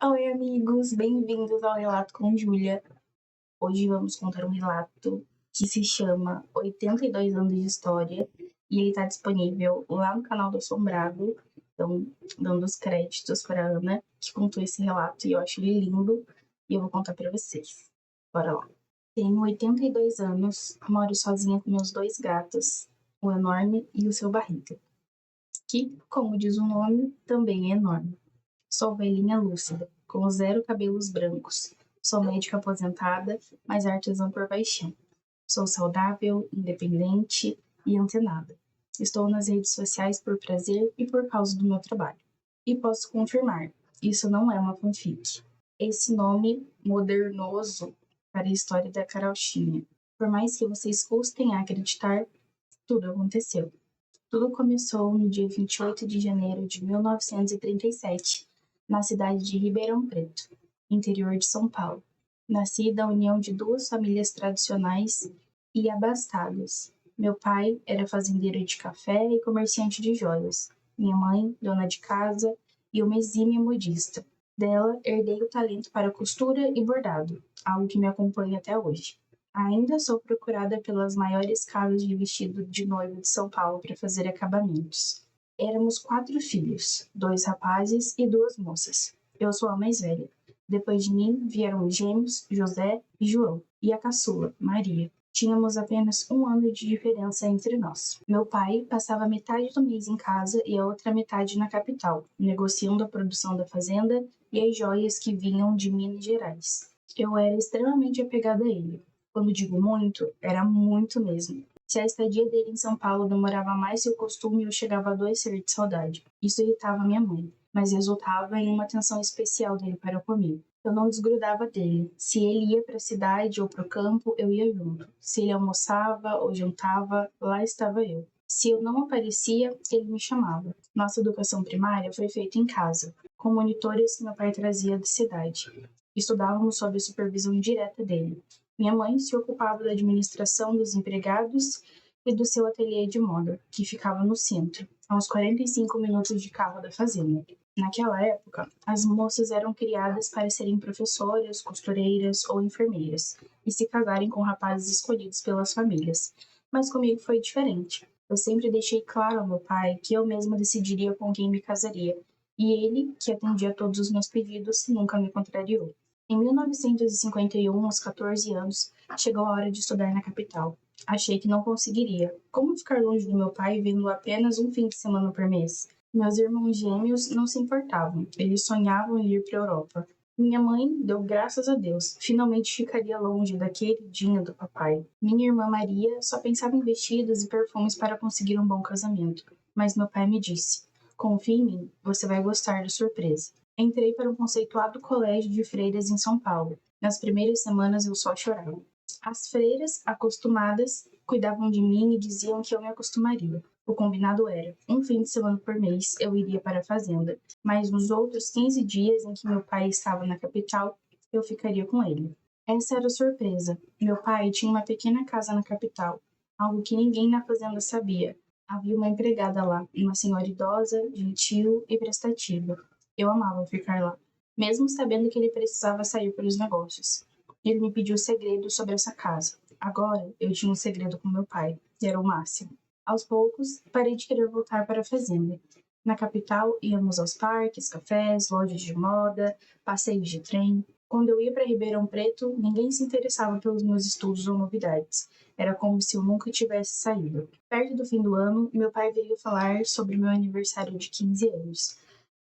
Oi, amigos, bem-vindos ao Relato com Júlia. Hoje vamos contar um relato que se chama 82 anos de história e ele está disponível lá no canal do Assombrado. Então, dando os créditos para Ana, que contou esse relato e eu acho ele lindo e eu vou contar para vocês. Bora lá. Tenho 82 anos, moro sozinha com meus dois gatos, o enorme e o seu barriga, que, como diz o nome, também é enorme. Sou velhinha lúcida, com zero cabelos brancos. Sou médica aposentada, mas artesã por paixão. Sou saudável, independente e antenada. Estou nas redes sociais por prazer e por causa do meu trabalho. E posso confirmar, isso não é uma fanfic. Esse nome modernoso para a história da carochinha. Por mais que vocês custem a acreditar, tudo aconteceu. Tudo começou no dia 28 de janeiro de 1937, na cidade de Ribeirão Preto, interior de São Paulo. Nasci da união de duas famílias tradicionais e abastadas. Meu pai era fazendeiro de café e comerciante de joias. Minha mãe, dona de casa e uma exímia modista. Dela, herdei o talento para costura e bordado, algo que me acompanha até hoje. Ainda sou procurada pelas maiores casas de vestido de noiva de São Paulo para fazer acabamentos. Éramos 4 filhos, 2 rapazes e 2 moças. Eu sou a mais velha. Depois de mim vieram os gêmeos, José e João, e a caçula, Maria. Tínhamos apenas um ano de diferença entre nós. Meu pai passava metade do mês em casa e a outra metade na capital, negociando a produção da fazenda e as joias que vinham de Minas Gerais. Eu era extremamente apegada a ele. Quando digo muito, era muito mesmo. Se a estadia dele em São Paulo demorava mais que o costume, eu chegava a adoecer de saudade. Isso irritava minha mãe, mas resultava em uma atenção especial dele para comigo. Eu não desgrudava dele. Se ele ia para a cidade ou para o campo, eu ia junto. Se ele almoçava ou jantava, lá estava eu. Se eu não aparecia, ele me chamava. Nossa educação primária foi feita em casa, com monitores que meu pai trazia da cidade. Estudávamos sob a supervisão direta dele. Minha mãe se ocupava da administração dos empregados e do seu ateliê de moda, que ficava no centro, a uns 45 minutos de carro da fazenda. Naquela época, as moças eram criadas para serem professoras, costureiras ou enfermeiras e se casarem com rapazes escolhidos pelas famílias. Mas comigo foi diferente. Eu sempre deixei claro ao meu pai que eu mesma decidiria com quem me casaria, e ele, que atendia todos os meus pedidos, nunca me contrariou. Em 1951, aos 14 anos, chegou a hora de estudar na capital. Achei que não conseguiria. Como ficar longe do meu pai vendo apenas um fim de semana por mês? Meus irmãos gêmeos não se importavam. Eles sonhavam em ir para a Europa. Minha mãe deu graças a Deus. Finalmente ficaria longe da queridinha do papai. Minha irmã Maria só pensava em vestidos e perfumes para conseguir um bom casamento. Mas meu pai me disse: confie em mim, você vai gostar da surpresa. Entrei para um conceituado colégio de freiras em São Paulo. Nas primeiras semanas eu só chorava. As freiras, acostumadas, cuidavam de mim e diziam que eu me acostumaria. O combinado era, um fim de semana por mês eu iria para a fazenda, mas nos outros 15 dias em que meu pai estava na capital, eu ficaria com ele. Essa era a surpresa. Meu pai tinha uma pequena casa na capital, algo que ninguém na fazenda sabia. Havia uma empregada lá, uma senhora idosa, gentil e prestativa. Eu amava ficar lá, mesmo sabendo que ele precisava sair para os negócios. Ele me pediu segredos sobre essa casa. Agora eu tinha um segredo com meu pai, e era o máximo. Aos poucos, parei de querer voltar para a fazenda. Na capital, íamos aos parques, cafés, lojas de moda, passeios de trem. Quando eu ia para Ribeirão Preto, ninguém se interessava pelos meus estudos ou novidades. Era como se eu nunca tivesse saído. Perto do fim do ano, meu pai veio falar sobre meu aniversário de 15 anos.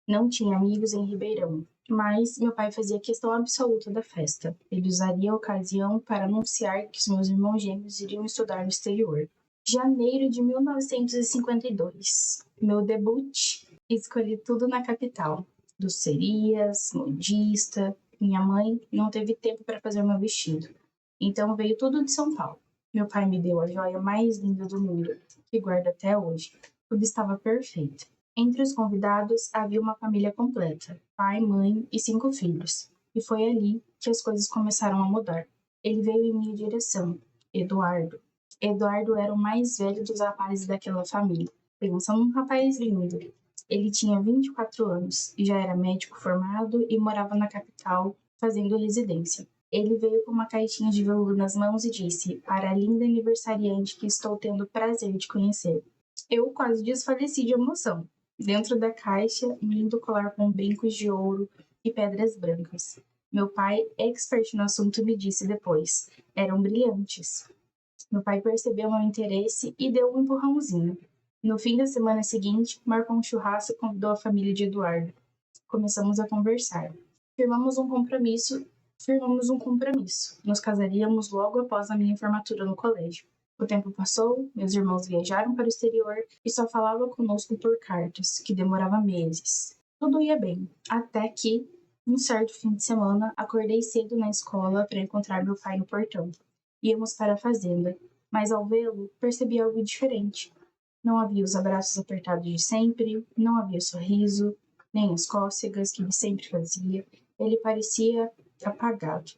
Não tinha amigos em Ribeirão, mas meu pai fazia questão absoluta da festa. Ele usaria a ocasião para anunciar que os meus irmãos gêmeos iriam estudar no exterior. Janeiro de 1952. Meu debut. Escolhi tudo na capital. Docerias, modista. Minha mãe não teve tempo para fazer meu vestido. Então veio tudo de São Paulo. Meu pai me deu a joia mais linda do mundo, que guardo até hoje. Tudo estava perfeito. Entre os convidados havia uma família completa, pai, mãe e 5 filhos. E foi ali que as coisas começaram a mudar. Ele veio em minha direção, Eduardo. Eduardo era o mais velho dos rapazes daquela família. Pensa num rapaz lindo. Ele tinha 24 anos e já era médico formado e morava na capital, fazendo residência. Ele veio com uma caixinha de veludo nas mãos e disse: "Para a linda aniversariante que estou tendo o prazer de conhecer." Eu quase desfaleci de emoção. Dentro da caixa, um lindo colar com brincos de ouro e pedras brancas. Meu pai, expert no assunto, me disse depois: eram brilhantes. Meu pai percebeu meu interesse e deu um empurrãozinho. No fim da semana seguinte, marcou um churrasco e convidou a família de Eduardo. Começamos a conversar. Firmamos um compromisso. Firmamos um compromisso. Nos casaríamos logo após a minha formatura no colégio. O tempo passou, meus irmãos viajaram para o exterior e só falava conosco por cartas, que demorava meses. Tudo ia bem, até que, um certo fim de semana, acordei cedo na escola para encontrar meu pai no portão. Íamos para a fazenda, mas ao vê-lo, percebi algo diferente. Não havia os abraços apertados de sempre, não havia sorriso, nem as cócegas que ele sempre fazia. Ele parecia apagado.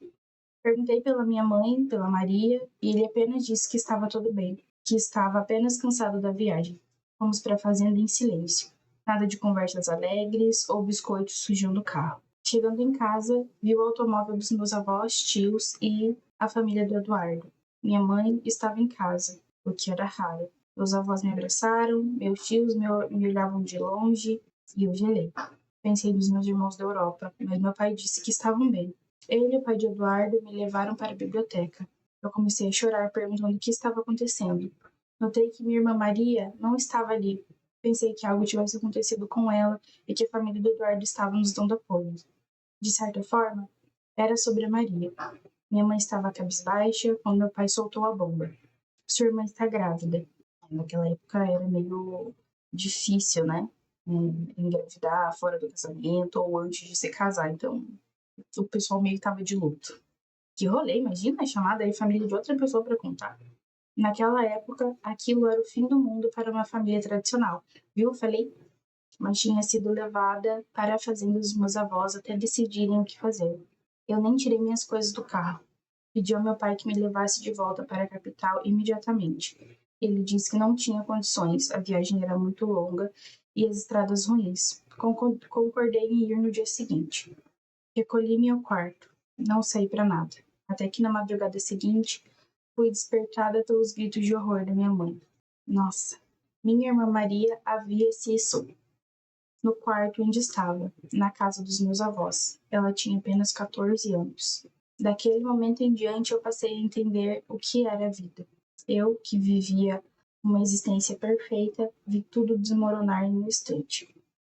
Perguntei pela minha mãe, pela Maria, e ele apenas disse que estava tudo bem, que estava apenas cansado da viagem. Fomos para a fazenda em silêncio. Nada de conversas alegres ou biscoitos sujando o carro. Chegando em casa, vi o automóvel dos meus avós, tios e a família do Eduardo. Minha mãe estava em casa, o que era raro. Meus avós me abraçaram, meus tios me olhavam de longe e eu gelei. Pensei nos meus irmãos da Europa, mas meu pai disse que estavam bem. Ele e o pai de Eduardo me levaram para a biblioteca. Eu comecei a chorar, perguntando o que estava acontecendo. Notei que minha irmã Maria não estava ali. Pensei que algo tivesse acontecido com ela e que a família do Eduardo estava nos dando apoio. De certa forma, era sobre a Maria. Minha mãe estava cabisbaixa quando meu pai soltou a bomba. Sua irmã está grávida. Naquela época era meio difícil, né? Engravidar fora do casamento ou antes de se casar. Então, o pessoal meio que tava de luto. Que rolê, imagina, chamada aí família de outra pessoa para contar. Naquela época, aquilo era o fim do mundo para uma família tradicional. Viu? Eu falei, mas tinha sido levada para a fazenda dos meus avós até decidirem o que fazer. Eu nem tirei minhas coisas do carro. Pedi ao meu pai que me levasse de volta para a capital imediatamente. Ele disse que não tinha condições, a viagem era muito longa e as estradas ruins. Concordei em ir no dia seguinte. Recolhi-me ao quarto. Não saí para nada. Até que na madrugada seguinte, fui despertada pelos gritos de horror da minha mãe. Nossa, minha irmã Maria havia se no quarto onde estava, na casa dos meus avós. Ela tinha apenas 14 anos. Daquele momento em diante, eu passei a entender o que era a vida. Eu, que vivia uma existência perfeita, vi tudo desmoronar em um instante.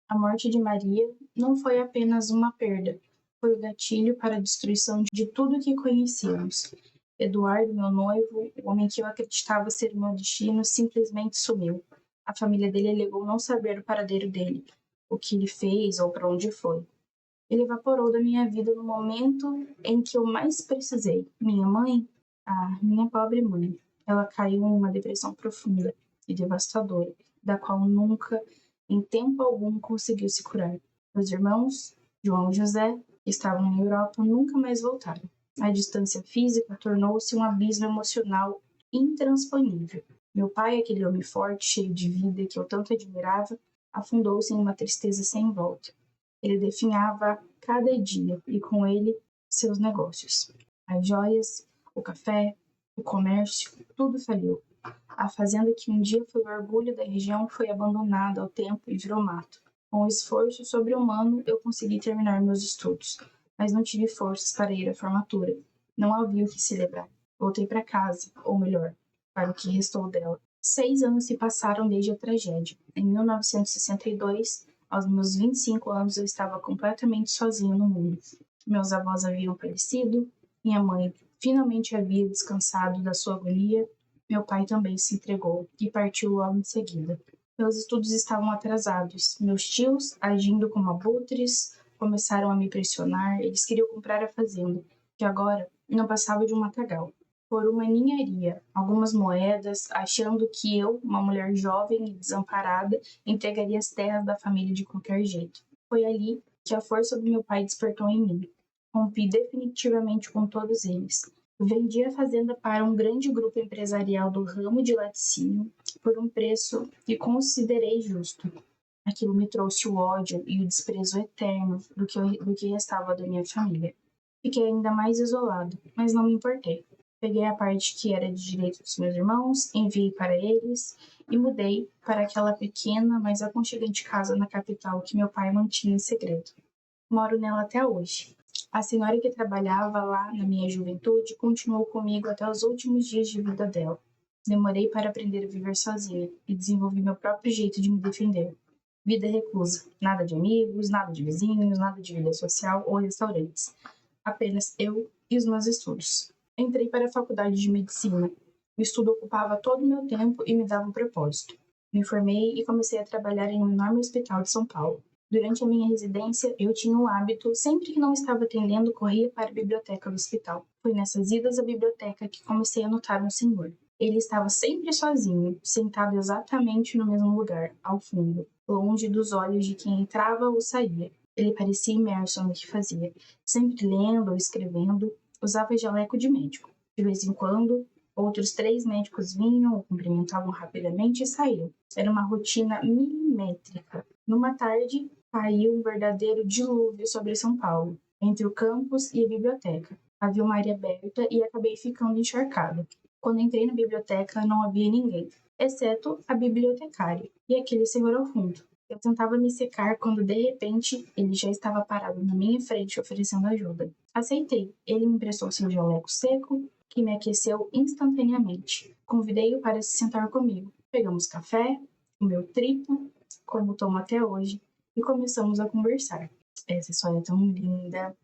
A morte de Maria não foi apenas uma perda, foi o gatilho para a destruição de tudo que conhecíamos. Eduardo, meu noivo, o homem que eu acreditava ser o meu destino, simplesmente sumiu. A família dele alegou não saber o paradeiro dele, o que ele fez ou para onde foi. Ele evaporou da minha vida no momento em que eu mais precisei. Minha mãe? Ah, minha pobre mãe. Ela caiu em uma depressão profunda e devastadora, da qual nunca, em tempo algum, conseguiu se curar. Meus irmãos, João e José, que estavam na Europa, nunca mais voltaram. A distância física tornou-se um abismo emocional intransponível. Meu pai, aquele homem forte, cheio de vida que eu tanto admirava, afundou-se em uma tristeza sem volta. Ele definhava cada dia e com ele seus negócios. As joias, o café, o comércio, tudo faliu. A fazenda que um dia foi o orgulho da região foi abandonada ao tempo e virou mato. Com um esforço sobre-humano, eu consegui terminar meus estudos, mas não tive forças para ir à formatura. Não havia o que celebrar. Voltei para casa, ou melhor, para o que restou dela. 6 anos se passaram desde a tragédia. Em 1962, aos meus 25 anos, eu estava completamente sozinho no mundo. Meus avós haviam falecido, minha mãe finalmente havia descansado da sua agonia, meu pai também se entregou e partiu logo em seguida. Meus estudos estavam atrasados. Meus tios, agindo como abutres, começaram a me pressionar. Eles queriam comprar a fazenda, que agora não passava de um matagal. Por uma ninharia, algumas moedas, achando que eu, uma mulher jovem e desamparada, entregaria as terras da família de qualquer jeito. Foi ali que a força do meu pai despertou em mim. Rompi definitivamente com todos eles. Vendi a fazenda para um grande grupo empresarial do ramo de laticínio por um preço que considerei justo. Aquilo me trouxe o ódio e o desprezo eterno do que restava da minha família. Fiquei ainda mais isolado, mas não me importei. Peguei a parte que era de direito dos meus irmãos, enviei para eles e mudei para aquela pequena, mas aconchegante casa na capital que meu pai mantinha em segredo. Moro nela até hoje. A senhora que trabalhava lá na minha juventude continuou comigo até os últimos dias de vida dela. Demorei para aprender a viver sozinha e desenvolvi meu próprio jeito de me defender. Vida reclusa, nada de amigos, nada de vizinhos, nada de vida social ou restaurantes. Apenas eu e os meus estudos. Entrei para a faculdade de medicina. O estudo ocupava todo o meu tempo e me dava um propósito. Me formei e comecei a trabalhar em um enorme hospital de São Paulo. Durante a minha residência, eu tinha o hábito, sempre que não estava atendendo, corria para a biblioteca do hospital. Foi nessas idas à biblioteca que comecei a notar um senhor. Ele estava sempre sozinho, sentado exatamente no mesmo lugar, ao fundo, longe dos olhos de quem entrava ou saía. Ele parecia imerso no que fazia, sempre lendo ou escrevendo, usava jaleco de médico. De vez em quando, outros 3 médicos vinham, o cumprimentavam rapidamente e saíam. Era uma rotina milimétrica. Numa tarde, caiu um verdadeiro dilúvio sobre São Paulo, entre o campus e a biblioteca. Havia uma área aberta e acabei ficando encharcada. Quando entrei na biblioteca, não havia ninguém, exceto a bibliotecária e aquele senhor ao fundo. Eu tentava me secar quando, de repente, ele já estava parado na minha frente oferecendo ajuda. Aceitei. Ele me emprestou seu jaleco seco, que me aqueceu instantaneamente. Convidei-o para se sentar comigo. Pegamos café, o meu triplo, como tomo até hoje, e começamos a conversar. Essa história é tão linda.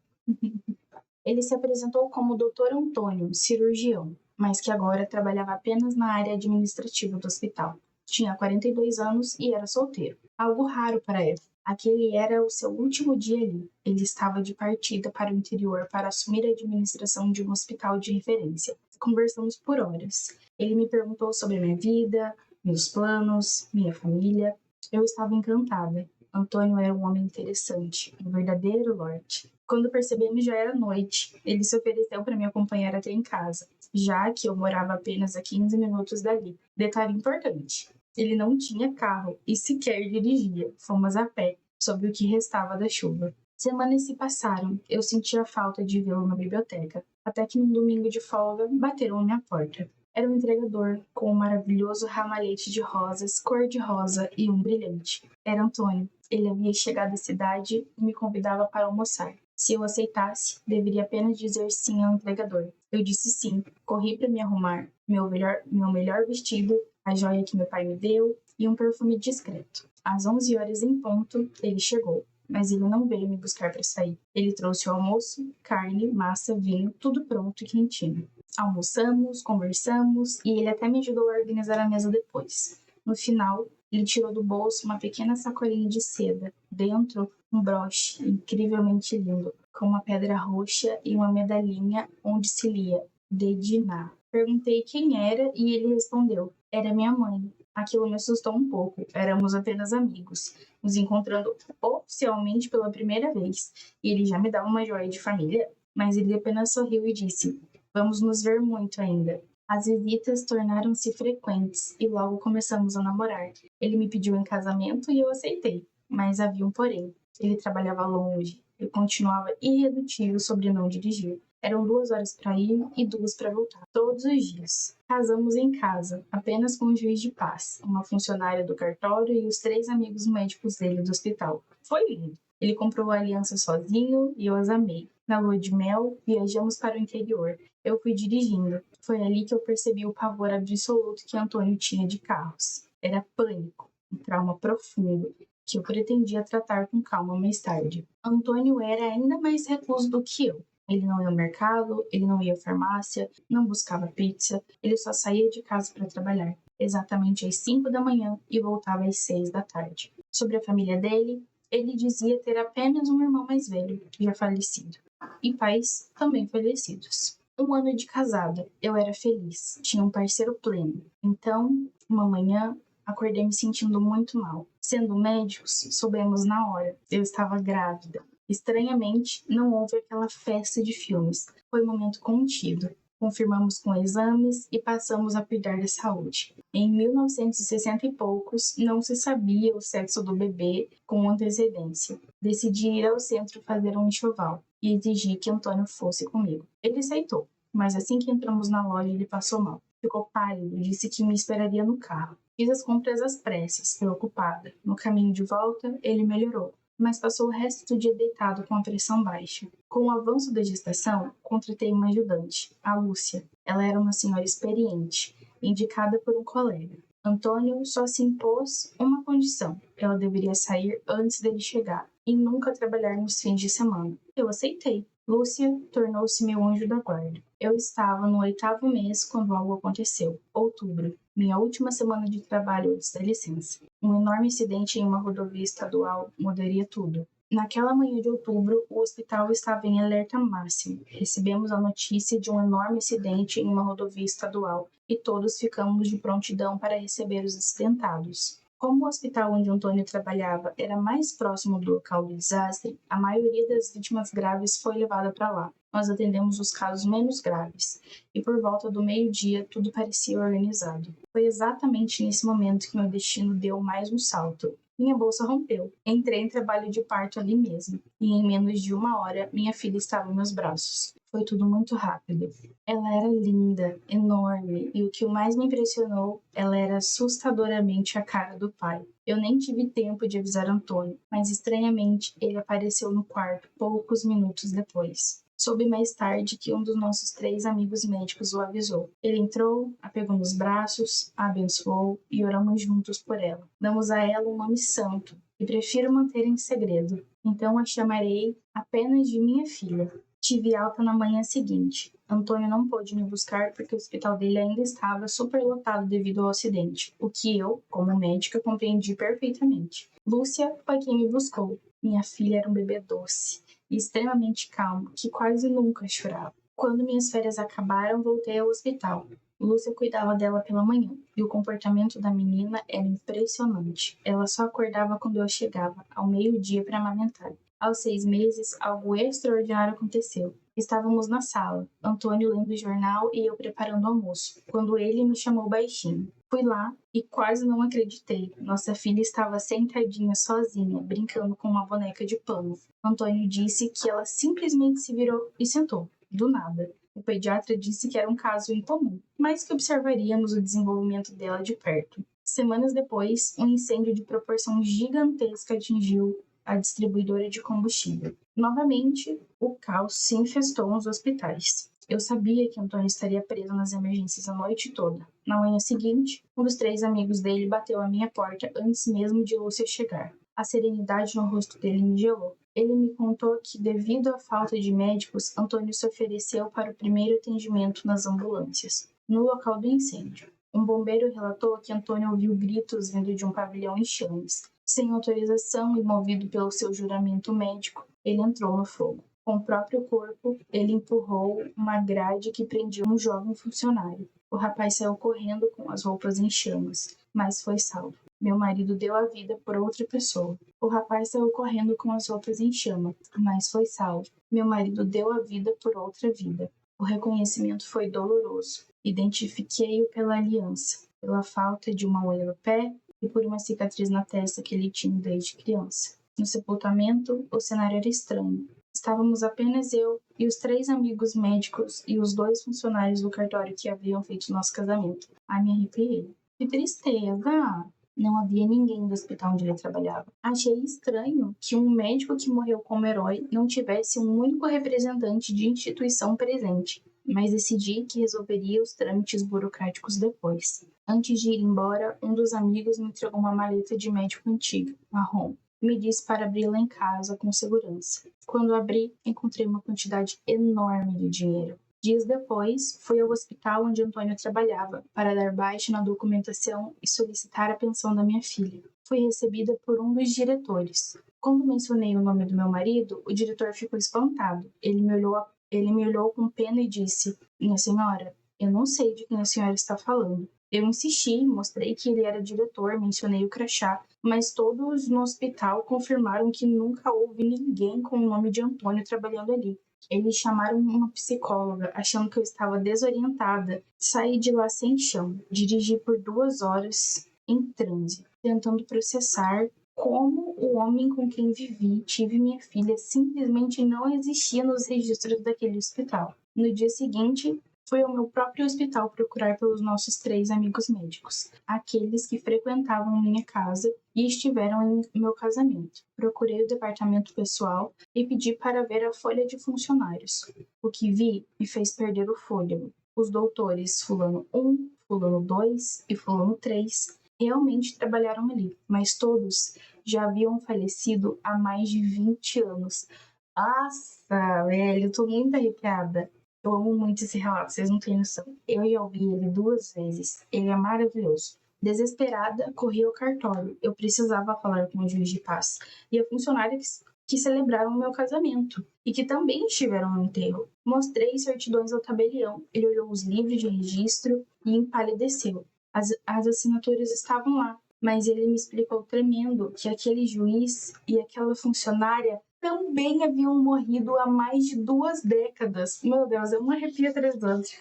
Ele se apresentou como Dr. Antônio, cirurgião, mas que agora trabalhava apenas na área administrativa do hospital. Tinha 42 anos e era solteiro. Algo raro para ele. Aquele era o seu último dia ali. Ele estava de partida para o interior para assumir a administração de um hospital de referência. Conversamos por horas. Ele me perguntou sobre a minha vida, meus planos, minha família. Eu estava encantada. Antônio era um homem interessante, um verdadeiro lorde. Quando percebemos já era noite. Ele se ofereceu para me acompanhar até em casa, já que eu morava apenas a 15 minutos dali. Detalhe importante: ele não tinha carro e sequer dirigia. Fomos a pé, sob o que restava da chuva. Semanas se passaram. Eu sentia falta de vê-lo na biblioteca, até que num domingo de folga bateram à minha porta. Era um entregador com um maravilhoso ramalhete de rosas, cor-de-rosa e um brilhante. Era Antônio. Ele havia chegado à cidade e me convidava para almoçar. Se eu aceitasse, deveria apenas dizer sim ao entregador. Eu disse sim. Corri para me arrumar. Meu melhor vestido, a joia que meu pai me deu e um perfume discreto. Às 11 horas em ponto, ele chegou. Mas ele não veio me buscar para sair. Ele trouxe o almoço, carne, massa, vinho, tudo pronto e quentinho. Almoçamos, conversamos e ele até me ajudou a organizar a mesa depois. No final, ele tirou do bolso uma pequena sacolinha de seda. Dentro, um broche incrivelmente lindo, com uma pedra roxa e uma medalhinha onde se lia Dediná. Perguntei quem era e ele respondeu: era minha mãe. Aquilo me assustou um pouco. Éramos apenas amigos, nos encontrando oficialmente pela primeira vez. E ele já me dava uma joia de família, mas ele apenas sorriu e disse: vamos nos ver muito ainda. As visitas tornaram-se frequentes e logo começamos a namorar. Ele me pediu em casamento e eu aceitei, mas havia um porém. Ele trabalhava longe. Eu continuava irredutível sobre não dirigir. Eram 2 horas para ir e 2 para voltar, todos os dias. Casamos em casa, apenas com o juiz de paz, uma funcionária do cartório e os 3 amigos médicos dele do hospital. Foi lindo. Ele comprou a aliança sozinho e eu as amei. Na lua de mel, viajamos para o interior. Eu fui dirigindo. Foi ali que eu percebi o pavor absoluto que Antônio tinha de carros. Era pânico, um trauma profundo, que eu pretendia tratar com calma mais tarde. Antônio era ainda mais recluso do que eu. Ele não ia ao mercado, ele não ia à farmácia, não buscava pizza, ele só saía de casa para trabalhar, exatamente às 5 da manhã e voltava às 6 da tarde. Sobre a família dele, ele dizia ter apenas um irmão mais velho, já falecido, e pais também falecidos. 1 ano de casada, eu era feliz, tinha um parceiro pleno. Então, uma manhã, acordei me sentindo muito mal. Sendo médicos, soubemos na hora, eu estava grávida. Estranhamente, não houve aquela festa de filmes. Foi um momento contido. confirmamos com exames e passamos a cuidar da saúde. Em 1960 e poucos, não se sabia o sexo do bebê com antecedência. Decidi ir ao centro fazer um enxoval e exigi que Antônio fosse comigo. Ele aceitou, mas assim que entramos na loja ele passou mal. Ficou pálido e disse que me esperaria no carro. Fiz as compras às pressas, preocupada. No caminho de volta, ele melhorou, mas passou o resto do dia deitado com a pressão baixa. Com o avanço da gestação, contratei uma ajudante, a Lúcia. Ela era uma senhora experiente, indicada por um colega. Antônio só se impôs uma condição: ela deveria sair antes dele chegar e nunca trabalhar nos fins de semana. Eu aceitei. Lúcia tornou-se meu anjo da guarda. Eu estava no 8º mês quando algo aconteceu. Outubro, minha última semana de trabalho antes da licença. Um enorme acidente em uma rodovia estadual mudaria tudo. Naquela manhã de outubro, o hospital estava em alerta máximo. Recebemos a notícia de um enorme acidente em uma rodovia estadual e todos ficamos de prontidão para receber os acidentados. Como o hospital onde Antônio trabalhava era mais próximo do local do desastre, a maioria das vítimas graves foi levada para lá. Nós atendemos os casos menos graves, e por volta do meio-dia tudo parecia organizado. Foi exatamente nesse momento que meu destino deu mais um salto. Minha bolsa rompeu. Entrei em trabalho de parto ali mesmo, e em menos de 1 hora minha filha estava em meus braços. Foi tudo muito rápido. Ela era linda, enorme, e o que mais me impressionou, ela era assustadoramente a cara do pai. Eu nem tive tempo de avisar Antônio, mas estranhamente ele apareceu no quarto poucos minutos depois. Soube mais tarde que um dos nossos 3 amigos médicos o avisou. Ele entrou, a pegou nos braços, a abençoou e oramos juntos por ela. Damos a ela um nome santo e prefiro manter em segredo. Então a chamarei apenas de minha filha. Tive alta na manhã seguinte. Antônio não pôde me buscar porque o hospital dele ainda estava superlotado devido ao acidente, o que eu, como médica, compreendi perfeitamente. Lúcia foi quem me buscou. Minha filha era um bebê doce e extremamente calmo, que quase nunca chorava. Quando minhas férias acabaram, voltei ao hospital. Lúcia cuidava dela pela manhã, e o comportamento da menina era impressionante. Ela só acordava quando eu chegava, ao meio-dia, para amamentar. Aos 6 meses, algo extraordinário aconteceu. Estávamos na sala, Antônio lendo o jornal e eu preparando o almoço, quando ele me chamou baixinho. Fui lá e quase não acreditei. Nossa filha estava sentadinha sozinha, brincando com uma boneca de pano. Antônio disse que ela simplesmente se virou e sentou, do nada. O pediatra disse que era um caso incomum, mas que observaríamos o desenvolvimento dela de perto. Semanas depois, um incêndio de proporção gigantesca atingiu a distribuidora de combustível. Novamente, o caos se infestou nos hospitais. Eu sabia que Antônio estaria preso nas emergências a noite toda. Na manhã seguinte, um dos 3 amigos dele bateu à minha porta antes mesmo de Lúcia chegar. A serenidade no rosto dele me gelou. Ele me contou que, devido à falta de médicos, Antônio se ofereceu para o primeiro atendimento nas ambulâncias, no local do incêndio. Um bombeiro relatou que Antônio ouviu gritos vindo de um pavilhão em chamas. Sem autorização e movido pelo seu juramento médico, ele entrou no fogo. Com o próprio corpo, ele empurrou uma grade que prendia um jovem funcionário. O rapaz saiu correndo com as roupas em chamas, mas foi salvo. Meu marido deu a vida por outra pessoa. O rapaz saiu correndo com as roupas em chama, mas foi salvo. Meu marido deu a vida por outra vida. O reconhecimento foi doloroso. Identifiquei-o pela aliança, pela falta de uma unha no pé e por uma cicatriz na testa que ele tinha desde criança. No sepultamento, o cenário era estranho. Estávamos apenas eu e os 3 amigos médicos e os 2 funcionários do cartório que haviam feito nosso casamento. Ai, me arrepiei. Que tristeza! Não havia ninguém do hospital onde ele trabalhava. Achei estranho que um médico que morreu como herói não tivesse um único representante de instituição presente, mas decidi que resolveria os trâmites burocráticos depois. Antes de ir embora, um dos amigos me entregou uma maleta de médico antiga, marrom. Me disse para abri-la em casa com segurança. Quando abri, encontrei uma quantidade enorme de dinheiro. Dias depois, fui ao hospital onde Antônio trabalhava para dar baixa na documentação e solicitar a pensão da minha filha. Fui recebida por um dos diretores. Quando mencionei o nome do meu marido, o diretor ficou espantado. Ele me olhou com pena e disse: "Minha senhora, eu não sei de quem a senhora está falando." Eu insisti, mostrei que ele era diretor, mencionei o crachá, mas todos no hospital confirmaram que nunca houve ninguém com o nome de Antônio trabalhando ali. Eles chamaram uma psicóloga, achando que eu estava desorientada. Saí de lá sem chão, dirigi por 2 horas em transe, tentando processar como o homem com quem vivi, tive minha filha, simplesmente não existia nos registros daquele hospital. No dia seguinte, fui ao meu próprio hospital procurar pelos nossos 3 amigos médicos, aqueles que frequentavam minha casa e estiveram em meu casamento. Procurei o departamento pessoal e pedi para ver a folha de funcionários. O que vi me fez perder o fôlego. Os doutores fulano 1, fulano 2 e fulano 3 realmente trabalharam ali, mas todos já haviam falecido há mais de 20 anos. Nossa, velho, eu tô muito arrepiada. Eu amo muito esse relato, vocês não têm noção. Eu já ouvi ele 2 vezes. Ele é maravilhoso. Desesperada, corri ao cartório. Eu precisava falar com o juiz de paz e a funcionária que celebraram o meu casamento e que também estiveram no enterro. Mostrei certidões ao tabelião. Ele olhou os livros de registro e empalideceu. As assinaturas estavam lá, mas ele me explicou tremendo que aquele juiz e aquela funcionária também haviam morrido há mais de 2 décadas. Meu Deus, eu me arrepio atrás do outro.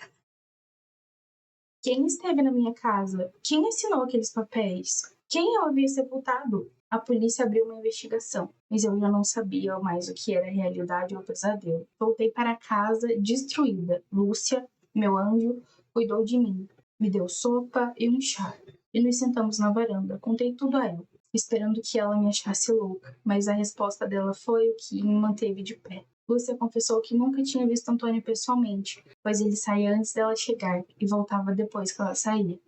Quem esteve na minha casa? Quem assinou aqueles papéis? Quem eu havia sepultado? A polícia abriu uma investigação, mas eu já não sabia mais o que era realidade ou pesadelo. Voltei para casa destruída. Lúcia, meu anjo, cuidou de mim. Me deu sopa e um chá. E nos sentamos na varanda. Contei tudo a ela, esperando que ela me achasse louca, mas a resposta dela foi o que me manteve de pé. Lúcia confessou que nunca tinha visto Antônio pessoalmente, pois ele saía antes dela chegar e voltava depois que ela saía.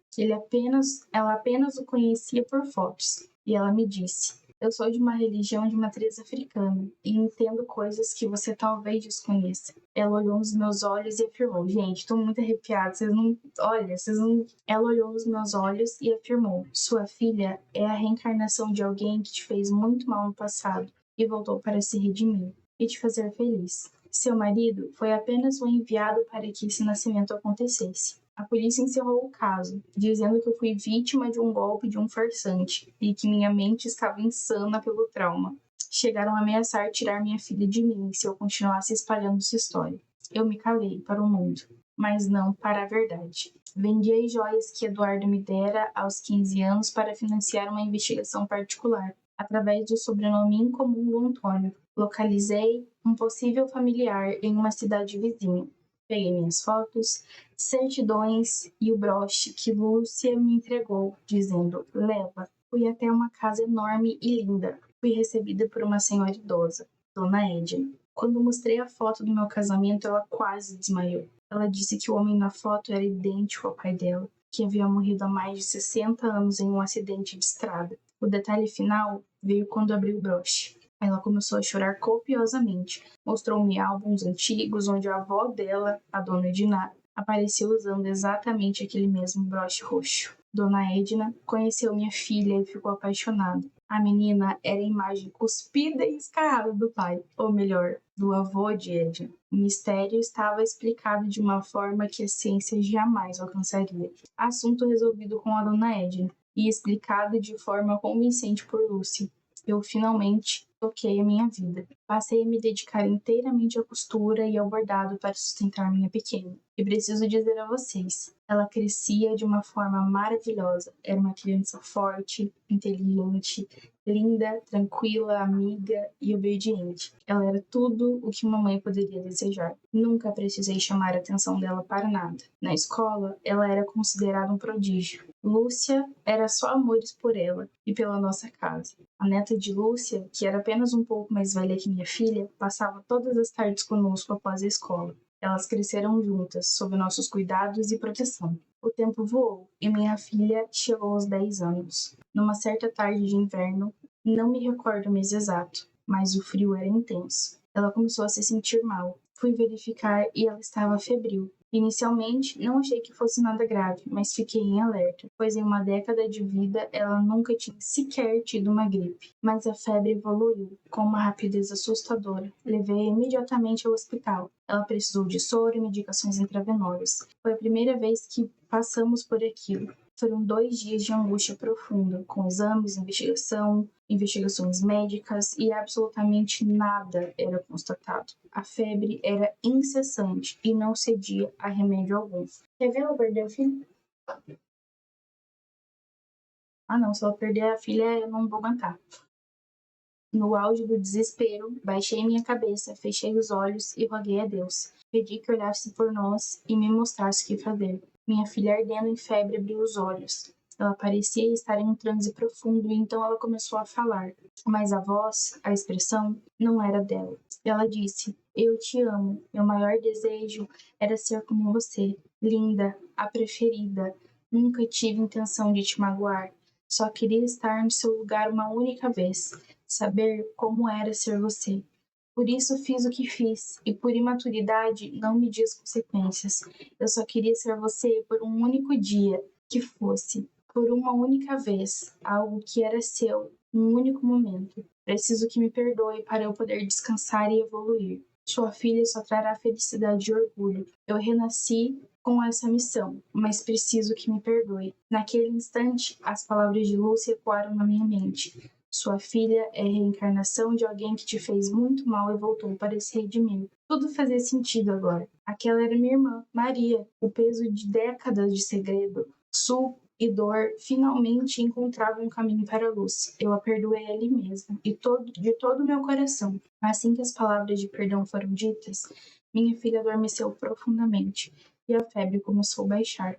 Ela apenas o conhecia por fotos. E ela me disse: eu sou de uma religião de matriz africana e entendo coisas que você talvez desconheça. Ela olhou nos meus olhos e afirmou: gente, tô muito arrepiada, vocês não. Olha, vocês não. Ela olhou nos meus olhos e afirmou: sua filha é a reencarnação de alguém que te fez muito mal no passado e voltou para se redimir e te fazer feliz. Seu marido foi apenas um enviado para que esse nascimento acontecesse. A polícia encerrou o caso, dizendo que eu fui vítima de um golpe de um farsante e que minha mente estava insana pelo trauma. Chegaram a ameaçar tirar minha filha de mim se eu continuasse espalhando sua história. Eu me calei para o mundo, mas não para a verdade. Vendi as joias que Eduardo me dera aos 15 anos para financiar uma investigação particular, através do sobrenome incomum do Antônio. Localizei um possível familiar em uma cidade vizinha. Peguei minhas fotos, certidões e o broche que Lúcia me entregou, dizendo: leva. Fui até uma casa enorme e linda. Fui recebida por uma senhora idosa, Dona Edna. Quando mostrei a foto do meu casamento, ela quase desmaiou. Ela disse que o homem na foto era idêntico ao pai dela, que havia morrido há mais de 60 anos em um acidente de estrada. O detalhe final veio quando abri o broche. Ela começou a chorar copiosamente. Mostrou-me álbuns antigos onde a avó dela, a Dona Edna, apareceu usando exatamente aquele mesmo broche roxo. Dona Edna conheceu minha filha e ficou apaixonada. A menina era a imagem cuspida e escarrada do pai, ou melhor, do avô de Edna. O mistério estava explicado de uma forma que a ciência jamais alcançaria. Assunto resolvido com a Dona Edna e explicado de forma convincente por Lúcia. Eu finalmente toquei a minha vida. Passei a me dedicar inteiramente à costura e ao bordado para sustentar minha pequena. E preciso dizer a vocês, ela crescia de uma forma maravilhosa. Era uma criança forte, inteligente, linda, tranquila, amiga e obediente. Ela era tudo o que uma mãe poderia desejar. Nunca precisei chamar a atenção dela para nada. Na escola, ela era considerada um prodígio. Lúcia era só amores por ela e pela nossa casa. A neta de Lúcia, que era apenas um pouco mais velha que minha filha, passava todas as tardes conosco após a escola. Elas cresceram juntas, sob nossos cuidados e proteção. O tempo voou e minha filha chegou aos 10 anos. Numa certa tarde de inverno, não me recordo o mês exato, mas o frio era intenso. Ela começou a se sentir mal. Fui verificar e ela estava febril. Inicialmente, não achei que fosse nada grave, mas fiquei em alerta, pois em uma década de vida ela nunca tinha sequer tido uma gripe. Mas a febre evoluiu com uma rapidez assustadora. Levei-a imediatamente ao hospital. Ela precisou de soro e medicações intravenosas. Foi a primeira vez que passamos por aquilo. Foram 2 dias de angústia profunda, com exames, investigações médicas e absolutamente nada era constatado. A febre era incessante e não cedia a remédio algum. Quer ver ela perder a filha? Ah não, se ela perder a filha eu não vou aguentar. No auge do desespero, baixei minha cabeça, fechei os olhos e roguei a Deus. Pedi que olhasse por nós e me mostrasse o que fazer. Minha filha, ardendo em febre, abriu os olhos. Ela parecia estar em um transe profundo e então ela começou a falar. Mas a voz, a expressão, não era dela. Ela disse: Eu te amo. Meu maior desejo era ser como você. Linda, a preferida. Nunca tive intenção de te magoar. Só queria estar no seu lugar uma única vez, saber como era ser você. Por isso fiz o que fiz, e por imaturidade não medi as consequências. Eu só queria ser você por um único dia, que fosse, por uma única vez, algo que era seu, um único momento. Preciso que me perdoe para eu poder descansar e evoluir. Sua filha só trará felicidade e orgulho. Eu renasci com essa missão, mas preciso que me perdoe. Naquele instante, as palavras de Lúcia ecoaram na minha mente. Sua filha é a reencarnação de alguém que te fez muito mal e voltou para se redimir. Tudo fazia sentido agora. Aquela era minha irmã, Maria. O peso de décadas de segredo, e dor finalmente encontravam um caminho para a luz. Eu a perdoei ali mesmo, de todo o meu coração. Assim que as palavras de perdão foram ditas, minha filha adormeceu profundamente e a febre começou a baixar.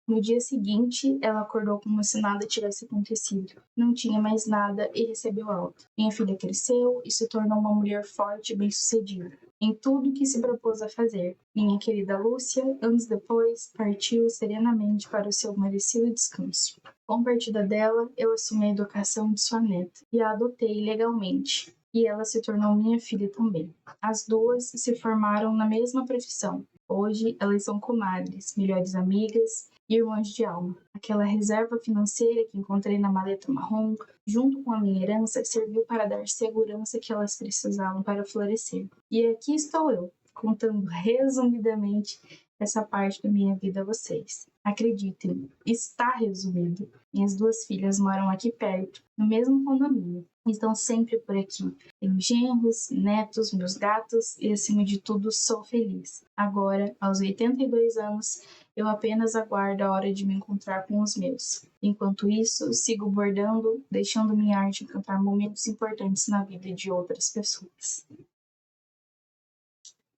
No dia seguinte, ela acordou como se nada tivesse acontecido. Não tinha mais nada e recebeu alta. Minha filha cresceu e se tornou uma mulher forte e bem-sucedida em tudo que se propôs a fazer. Minha querida Lúcia, anos depois, partiu serenamente para o seu merecido descanso. Com a partida dela, eu assumi a educação de sua neta e a adotei legalmente. E ela se tornou minha filha também. As duas se formaram na mesma profissão. Hoje, elas são comadres, melhores amigas e irmãs de alma. Aquela reserva financeira que encontrei na maleta marrom, junto com a minha herança, serviu para dar segurança que elas precisavam para florescer. E aqui estou eu, contando resumidamente essa parte da minha vida a vocês. Acreditem, está resumido. Minhas 2 filhas moram aqui perto, no mesmo condomínio. Estão sempre por aqui. Tenho genros, netos, meus gatos e, acima de tudo, sou feliz. Agora, aos 82 anos, eu apenas aguardo a hora de me encontrar com os meus. Enquanto isso, sigo bordando, deixando minha arte encantar momentos importantes na vida de outras pessoas.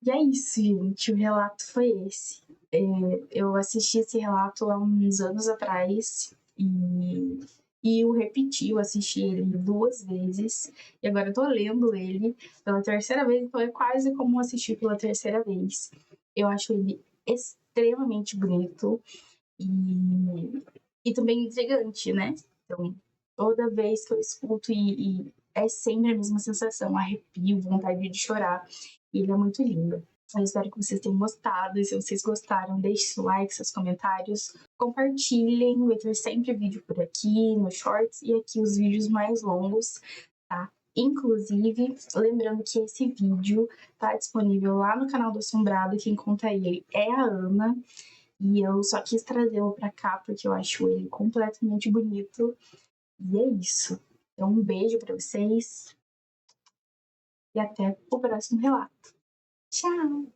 E é isso, gente. O relato foi esse. Eu assisti esse relato há uns anos atrás e eu repeti, eu assisti ele 2 vezes e agora eu tô lendo ele pela 3ª vez, então é quase como assistir pela 3ª vez. Eu acho ele extremamente bonito e também intrigante, né? Então, toda vez que eu escuto e é sempre a mesma sensação, arrepio, vontade de chorar. E ele é muito lindo. Eu espero que vocês tenham gostado. E se vocês gostaram, deixe seu like, seus comentários. Compartilhem. Vai ter sempre vídeo por aqui, no Shorts. E aqui os vídeos mais longos, tá? Inclusive, lembrando que esse vídeo tá disponível lá no canal do Assombrado. Quem conta ele é a Ana. E eu só quis trazê-lo pra cá porque eu acho ele completamente bonito. E é isso. Então, um beijo pra vocês. E até o próximo relato. Tchau!